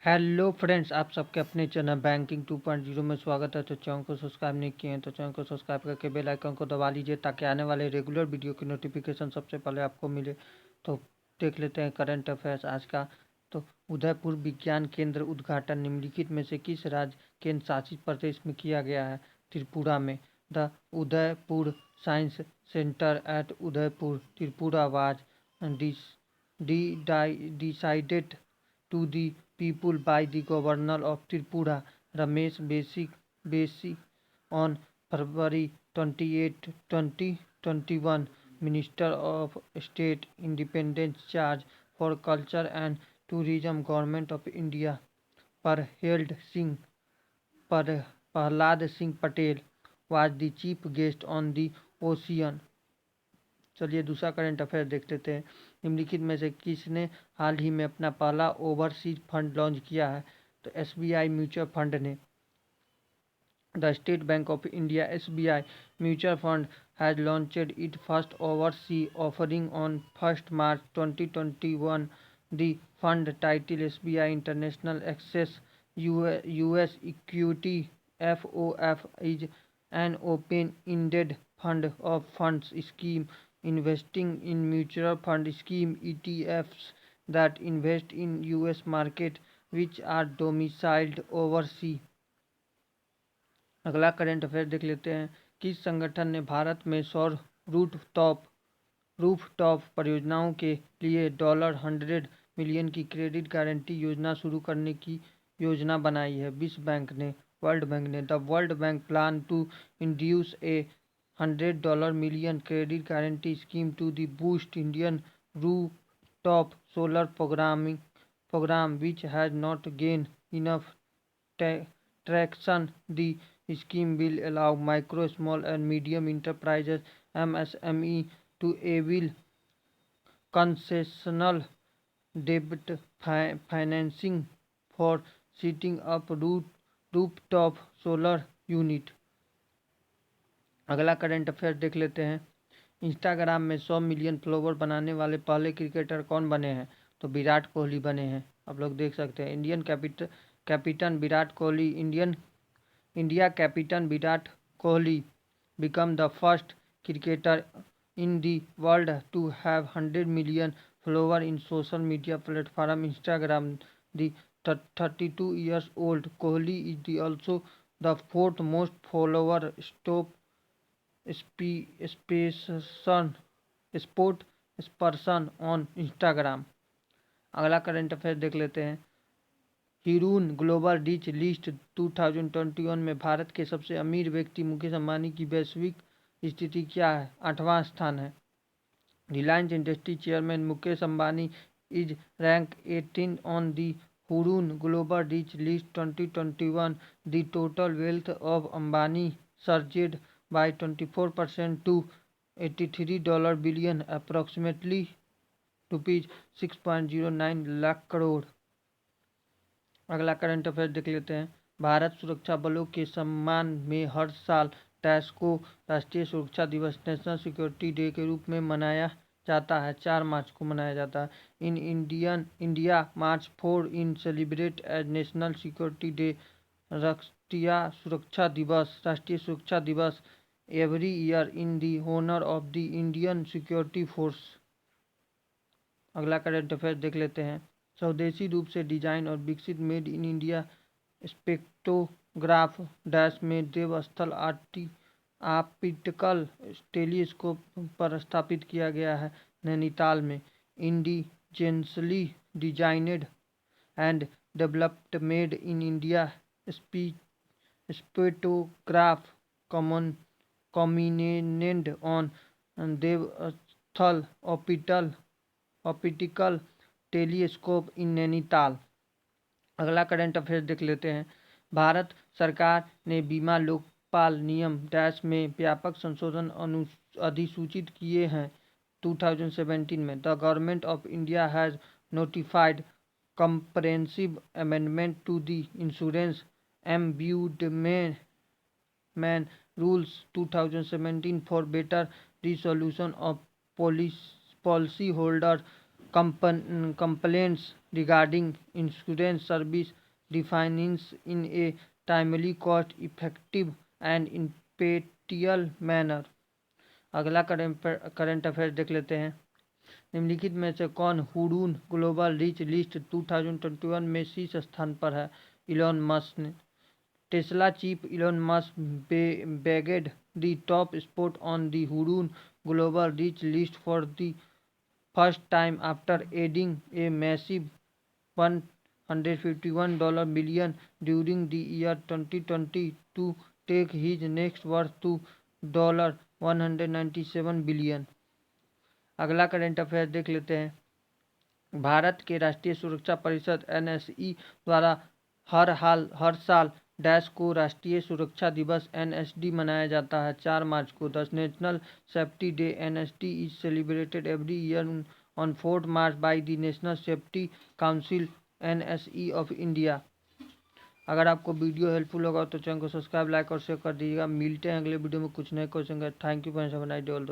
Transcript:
Hello friends, आप सबके अपने चैनल बैंकिंग 2.0 में स्वागत है। तो चैनल को सब्सक्राइब नहीं किए हैं तो चैनल को सब्सक्राइब करके बेल आइकन को दबा लीजिए ताकि आने वाले रेगुलर वीडियो की नोटिफिकेशन सबसे पहले आपको मिले। तो देख लेते हैं करंट अफेयर्स आज का। तो उदयपुर विज्ञान केंद्र उद्घाटन निम्नलिखित में से किस राज्य केंद्र शासित प्रदेश में किया गया है? त्रिपुरा में। The Udaipur science centre at Udaipur Tripura was decided to the people by the Governor of Tripura, Ramesh Besi, on February 28, 2021. Minister of State Independence Charge for Culture and Tourism, Government of India, Prahlad Singh Patel was the chief guest on the occasion. चलिए दूसरा current affair देख लेते हैं। निम्नलिखित में से किसने हाल ही में अपना पहला ओवरसीज फंड लॉन्च किया है? तो एसबीआई म्यूचुअल फंड ने। The State Bank of India SBI mutual fund has launched it first overseas offering on 1 March 2021. The fund title SBI international access US equity FOF is an open-ended fund of funds scheme investing in mutual fund scheme ETFs that invest in US market which are domiciled overseas. अगला current affair देख लेते हैं। किस संगठन ने भारत में सौर rooftop परियोजनाओं के लिए $100 मिलियन की क्रेडिट गारंटी योजना शुरू करने की योजना बनाई है? विश्व बैंक ने, वर्ल्ड बैंक ने। The World Bank plan to induce a $100 million credit guarantee scheme to the boost Indian rooftop solar program which has not gained enough traction. The scheme will allow micro, small and medium enterprises MSME to avail concessional debt financing for setting up rooftop solar unit. अगला current affair देख लेते हैं। Instagram में 100 million follower बनाने वाले पहले cricketer कौन बने हैं? तो विराट कोहली बने हैं। आप लोग देख सकते हैं। Captain Virat Kohli India captain Virat Kohli become the first cricketer in the world to have 100 million followers in social media platform Instagram. The 32 years old Kohli is also the fourth most follower sport person on Instagram. अगला current affair देख लेते हैं। हिरून global rich list 2021 में भारत के सबसे अमीर व्यक्ति मुकेश अंबानी की वैश्विक स्थिति क्या है? 8वां स्थान है। Reliance industry chairman Mukesh Ambani is rank 18 on the Hurun global rich list 2021. The total wealth of Ambani सर्जेड by 24% to $83 billion, approximately rupees 6.09 lakh crore. अगला करंट अफेयर देख लेते हैं। भारत सुरक्षा बलों के सम्मान में हर साल डैश को राष्ट्रीय सुरक्षा दिवस नेशनल सिक्योरिटी डे के रूप में मनाया जाता है। 4 मार्च को मनाया जाता है। In India March 4 in celebrate as national security day राष्ट्रीय सुरक्षा दिवस every year in the honor of the Indian Security Force. अगला करंट अफेयर देख लेते हैं। स्वदेशी रूप से डिजाइन और विकसित made in India spectrograph dash में देवस्थल ऑप्टिकल टेलीस्कोप पर स्थापित किया गया है। नैनीताल में indigenously designed and developed made in India spectrograph combined on Devasthal optical telescope in Nainital. अगला करंट अफेयर देख लेते हैं। भारत सरकार ने बीमा लोकपाल नियम डैश में व्यापक संशोधन अधिसूचित किए हैं 2017 में। The government of India has notified comprehensive amendment to the insurance ombudsman rules 2017 for better resolution of policyholder complaints regarding insurance service definings in a timely, cost-effective and impartial manner। अगला current affair देख लेते हैं। निम्नलिखित में से कौन Hurun global rich list 2021 में शीर्ष स्थान पर है? इलॉन मस्क ने। Tesla chief Elon Musk bagged the top spot on the Hurun Global Rich List for the first time after adding a massive $151 billion during the year 2020 to take his next worth to $197 billion। अगला current affair देख लेते हैं। भारत के राष्ट्रीय सुरक्षा परिषद NSE द्वारा हर साल डैश को राष्ट्रीय सुरक्षा दिवस NSD मनाया जाता है 4 मार्च को। The national safety day NSD is celebrated every year on 4 March by the national safety council NSE of India. अगर आपको वीडियो हेल्पफुल होगा तो चैनल को सब्सक्राइब, लाइक और शेयर कर दीजिएगा। मिलते हैं अगले वीडियो में कुछ नए question. Thank you for night day all the